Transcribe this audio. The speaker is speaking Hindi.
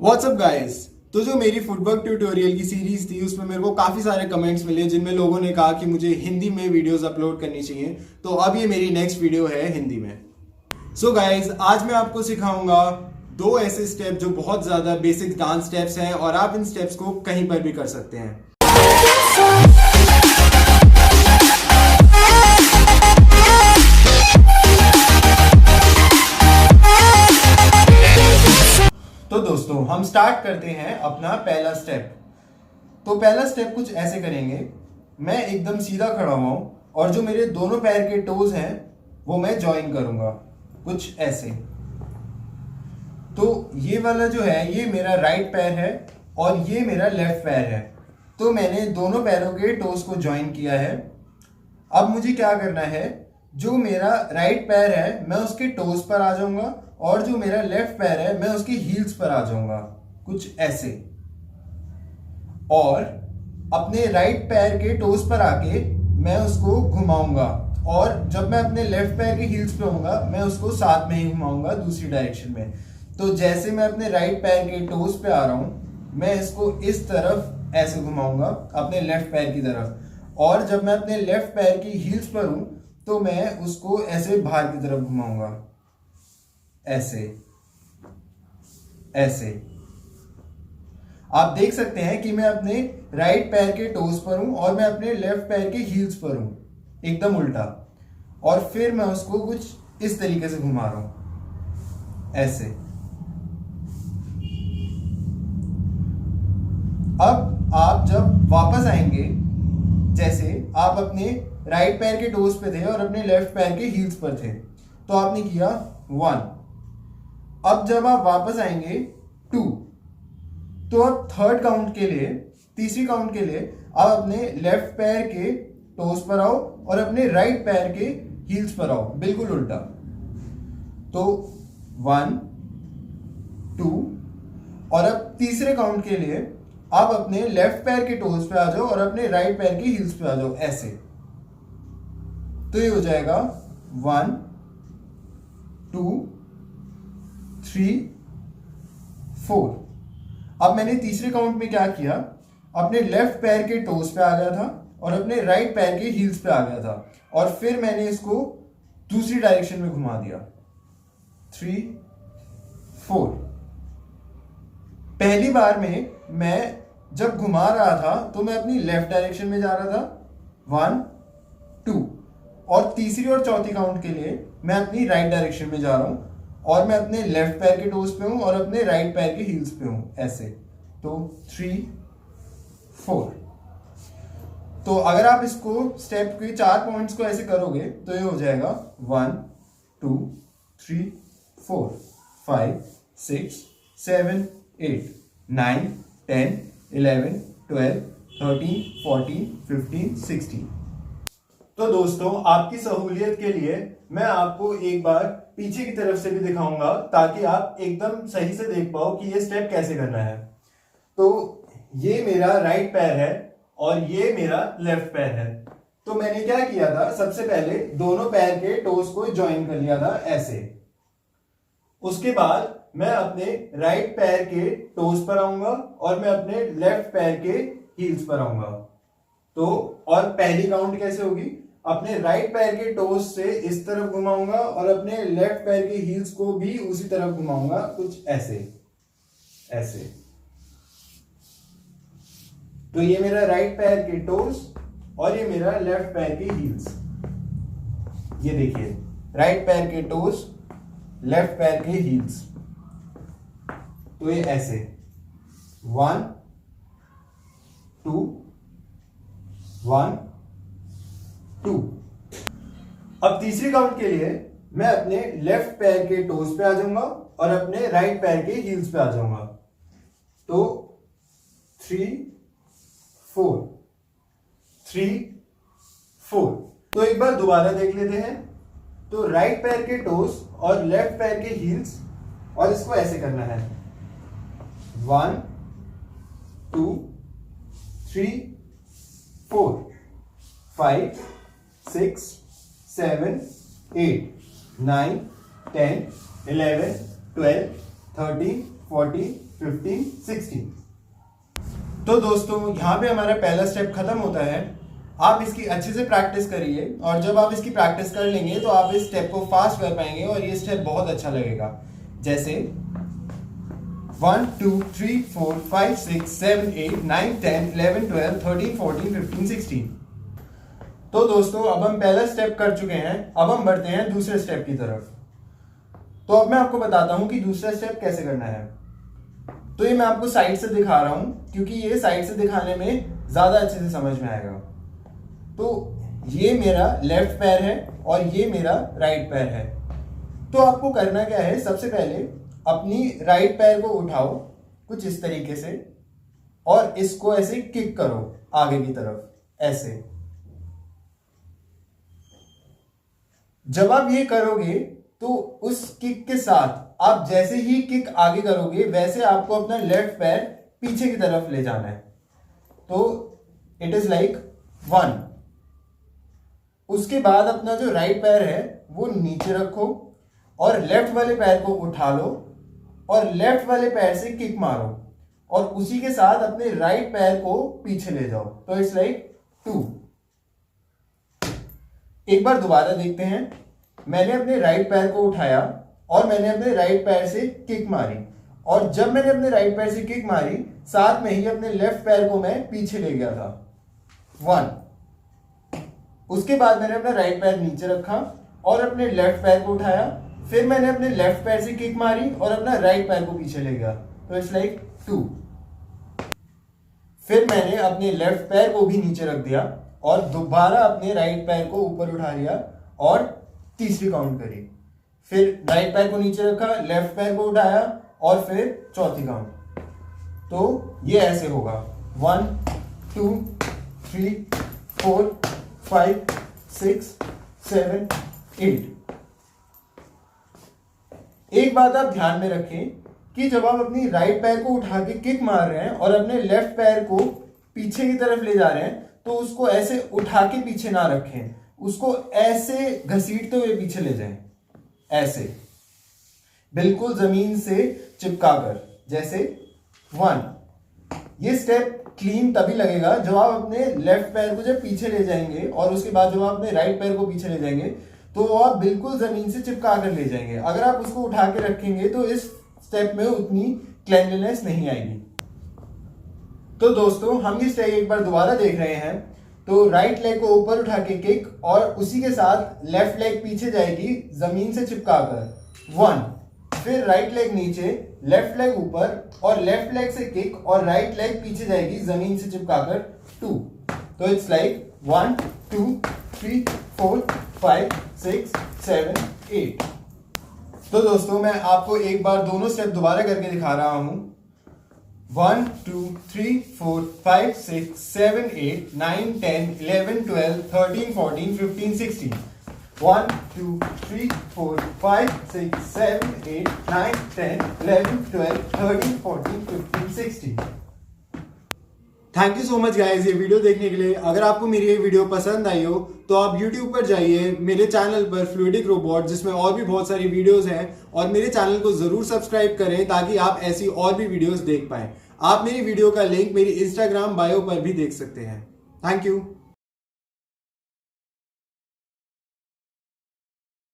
WhatsApp guys. तो जो मेरी फुटवर्क ट्यूटोरियल की सीरीज थी उसमें मेरे को काफी सारे कमेंट्स मिले जिनमें लोगों ने कहा कि मुझे हिंदी में वीडियोस अपलोड करनी चाहिए। तो अब ये मेरी नेक्स्ट वीडियो है हिंदी में। सो गाइस, आज मैं आपको सिखाऊंगा दो ऐसे स्टेप जो बहुत ज्यादा बेसिक डांस स्टेप्स हैं और आप इन स्टेप्स को कहीं पर भी कर सकते हैं। तो दोस्तों, हम स्टार्ट करते हैं अपना पहला स्टेप। तो पहला स्टेप कुछ ऐसे करेंगे। मैं एकदम सीधा खड़ा हुआ हूं और जो मेरे दोनों पैर के टोज हैं वो मैं ज्वाइन करूंगा कुछ ऐसे। तो ये वाला जो है ये मेरा राइट पैर है और ये मेरा लेफ्ट पैर है। तो मैंने दोनों पैरों के टोज को ज्वाइन किया है। अब मुझे क्या करना है, जो मेरा राइट पैर है मैं उसके टोज पर आ जाऊंगा और जो मेरा लेफ्ट पैर है मैं उसकी हील्स पर आ जाऊंगा कुछ ऐसे। और अपने राइट पैर के टोज पर आके मैं उसको घुमाऊंगा और जब मैं अपने लेफ्ट पैर के हील्स पे होऊंगा मैं उसको साथ में ही घुमाऊंगा दूसरी डायरेक्शन में। तो जैसे मैं अपने राइट पैर के टोज पे आ रहा हूं मैं इसको इस तरफ ऐसे घुमाऊंगा अपने लेफ्ट पैर की तरफ, और जब मैं अपने लेफ्ट पैर की हील्स पर हूं तो मैं उसको ऐसे बाहर की तरफ घुमाऊंगा ऐसे ऐसे। आप देख सकते हैं कि मैं अपने राइट पैर के टोज पर हूं और मैं अपने लेफ्ट पैर के हील्स पर हूं, एकदम उल्टा। और फिर मैं उसको कुछ इस तरीके से घुमा रहा हूं ऐसे। अब आप जब वापस आएंगे, जैसे आप अपने राइट पैर के टोज पे थे और अपने लेफ्ट पैर के हील्स पर थे, तो आपने किया 1। अब जब आप वापस आएंगे 2, तो अब थर्ड काउंट के लिए, तीसरी काउंट के लिए आप अपने लेफ्ट पैर के टोज पर आओ और अपने राइट पैर के हील्स पर आओ, बिल्कुल उल्टा। तो 1 2, और अब तीसरे काउंट के लिए आप अपने लेफ्ट पैर के टोज पे आ जाओ और अपने राइट पैर के हील्स पे आ जाओ ऐसे। तो ये हो जाएगा 1 2 3 4। अब मैंने तीसरे काउंट में क्या किया, अपने लेफ्ट पैर के टोज पे आ गया था और अपने राइट पैर के हील्स पे आ गया था, और फिर मैंने इसको दूसरी डायरेक्शन में घुमा दिया 3 4। पहली बार में मैं जब घुमा रहा था तो मैं अपनी लेफ्ट डायरेक्शन में जा रहा था 1 2, और तीसरी और चौथी काउंट के लिए मैं अपनी राइट डायरेक्शन में जा रहा हूं और मैं अपने लेफ्ट पैर के टोज पे हूं और अपने राइट पैर के हील्स पे हूं ऐसे। तो 3 4। तो अगर आप इसको स्टेप के 4 पॉइंट्स को ऐसे करोगे तो ये हो जाएगा 1 2 3 4 5 6 7 8 9 10 11 12 13 14 15 16। तो दोस्तों, आपकी सहूलियत के लिए मैं आपको एक बार पीछे की तरफ से भी दिखाऊंगा ताकि आप एकदम सही से देख पाओ कि ये स्टेप कैसे करना है। तो ये मेरा राइट पैर है और ये मेरा लेफ्ट पैर है। तो मैंने क्या किया था, सबसे पहले दोनों पैर के टोज को ज्वाइन कर लिया था ऐसे। उसके बाद मैं अपने राइट पैर के टोज पर आऊंगा और मैं अपने लेफ्ट पैर के हील्स पर आऊंगा। तो और पहली काउंट कैसे होगी, अपने राइट पैर के टोज से इस तरफ घुमाऊंगा और अपने लेफ्ट पैर के हील्स को भी उसी तरफ घुमाऊंगा कुछ ऐसे ऐसे। तो ये मेरा राइट पैर के टोज और ये मेरा लेफ्ट पैर के हील्स। ये देखिए, राइट पैर के टोज, लेफ्ट पैर के हील्स। तो ये ऐसे 1 2 1 2। अब तीसरी काउंट के लिए मैं अपने लेफ्ट पैर के टोज पे आ जाऊंगा और अपने राइट पैर के हील्स पे आ जाऊंगा। तो 3 4 3 4। तो एक बार दोबारा देख लेते हैं। तो राइट पैर के टोज और लेफ्ट पैर के हील्स, और इसको ऐसे करना है 1 2 3 4 5 6 7 8 9 10 11 12 13 14 15, 16। तो दोस्तों यहाँ पे हमारा पहला स्टेप खत्म होता है। आप इसकी अच्छे से प्रैक्टिस करिए और जब आप इसकी प्रैक्टिस कर लेंगे तो आप इस स्टेप को फास्ट कर पाएंगे और ये स्टेप बहुत अच्छा लगेगा। जैसे 1 2 3 4 5 6 7 8 9 10 11 12 13 14 15 16। तो दोस्तों अब हम पहला स्टेप कर चुके हैं, अब हम बढ़ते हैं दूसरे स्टेप की तरफ। तो अब मैं आपको बताता हूं कि दूसरा स्टेप कैसे करना है। तो ये मैं आपको साइड से दिखा रहा हूं क्योंकि ये साइड से दिखाने में ज्यादा अच्छे से समझ में आएगा। तो ये मेरा लेफ्ट पैर है और ये मेरा राइट पैर है। तो आपको करना क्या है, सबसे पहले अपनी राइट पैर को उठाओ कुछ इस तरीके से और इसको ऐसे किक करो आगे की तरफ, ऐसे। जब आप ये करोगे तो उस किक के साथ आप जैसे ही किक आगे करोगे वैसे आपको अपना लेफ्ट पैर पीछे की तरफ ले जाना है। तो इट इज लाइक 1। उसके बाद अपना जो राइट पैर है वो नीचे रखो और लेफ्ट वाले पैर को उठा लो और लेफ्ट वाले पैर से किक मारो और उसी के साथ अपने राइट पैर को पीछे ले जाओ। तो इट्स लाइक 2। एक बार दोबारा देखते हैं। मैंने अपने राइट पैर को उठाया और मैंने अपने राइट पैर से किक मारी और जब मैंने अपने राइट पैर से किक मारी साथ में ही अपने लेफ्ट पैर को मैं पीछे ले गया था, 1। उसके बाद मैंने अपना राइट पैर नीचे रखा और अपने लेफ्ट पैर को उठाया, फिर मैंने अपने लेफ्ट पैर से किक मारी और अपना राइट पैर को पीछे ले गया। तो इट्स लाइक 2। फिर मैंने अपने लेफ्ट पैर को भी नीचे रख दिया और दोबारा अपने राइट पैर को ऊपर उठा लिया और तीसरी काउंट करी। फिर राइट पैर को नीचे रखा, लेफ्ट पैर को उठाया और फिर चौथी काउंट। तो ये ऐसे होगा 1 2 3 4 5 6 7 8। एक बात आप ध्यान में रखें कि जब आप अपनी राइट पैर को उठा के किक मार रहे हैं और अपने लेफ्ट पैर को पीछे की तरफ ले जा रहे हैं तो उसको ऐसे उठा के पीछे ना रखें, उसको ऐसे घसीटते हुए पीछे ले जाएं, ऐसे बिल्कुल जमीन से चिपकाकर, जैसे 1। ये स्टेप क्लीन तभी लगेगा जब आप अपने लेफ्ट पैर को जब पीछे ले जाएंगे और उसके बाद जब आप अपने राइट पैर को पीछे ले जाएंगे तो वो आप बिल्कुल जमीन से चिपका कर ले जाएंगे। अगर आप उसको उठा के रखेंगे तो इस स्टेप में उतनी क्लीनलीनेस नहीं आएगी। तो दोस्तों हम ये स्टेप एक बार दोबारा देख रहे हैं। तो राइट लेग को ऊपर उठा के किक और उसी के साथ लेफ्ट लेग पीछे जाएगी जमीन से चिपकाकर, 1। फिर राइट लेग नीचे, लेफ्ट लेग ऊपर और लेफ्ट लेग से किक और राइट लेग पीछे जाएगी जमीन से चिपकाकर, 2। तो इट्स लाइक 1 2 3 4 5 6 7 8। तो दोस्तों मैं आपको एक बार दोनों स्टेप दोबारा करके दिखा रहा हूं। 1 2 3 4 5 6 7 8 9 10 11 12 13 14 15 16। 1 2 3 4 5 6 7 8 9 10 11 12 13 14 15 16। Thank you so much guys ये वीडियो देखने के लिए। अगर आपको मेरी ये वीडियो पसंद आई हो तो आप YouTube पर जाइए, मेरे चैनल पर फ्लूइडिक रोबोट, जिसमें और भी बहुत सारी वीडियोस हैं, और मेरे चैनल को जरूर सब्सक्राइब करें ताकि आप ऐसी और भी वीडियोस देख पाएं। आप मेरी वीडियो का लिंक मेरी Instagram बायो पर भी देख सकते हैं। Thank you.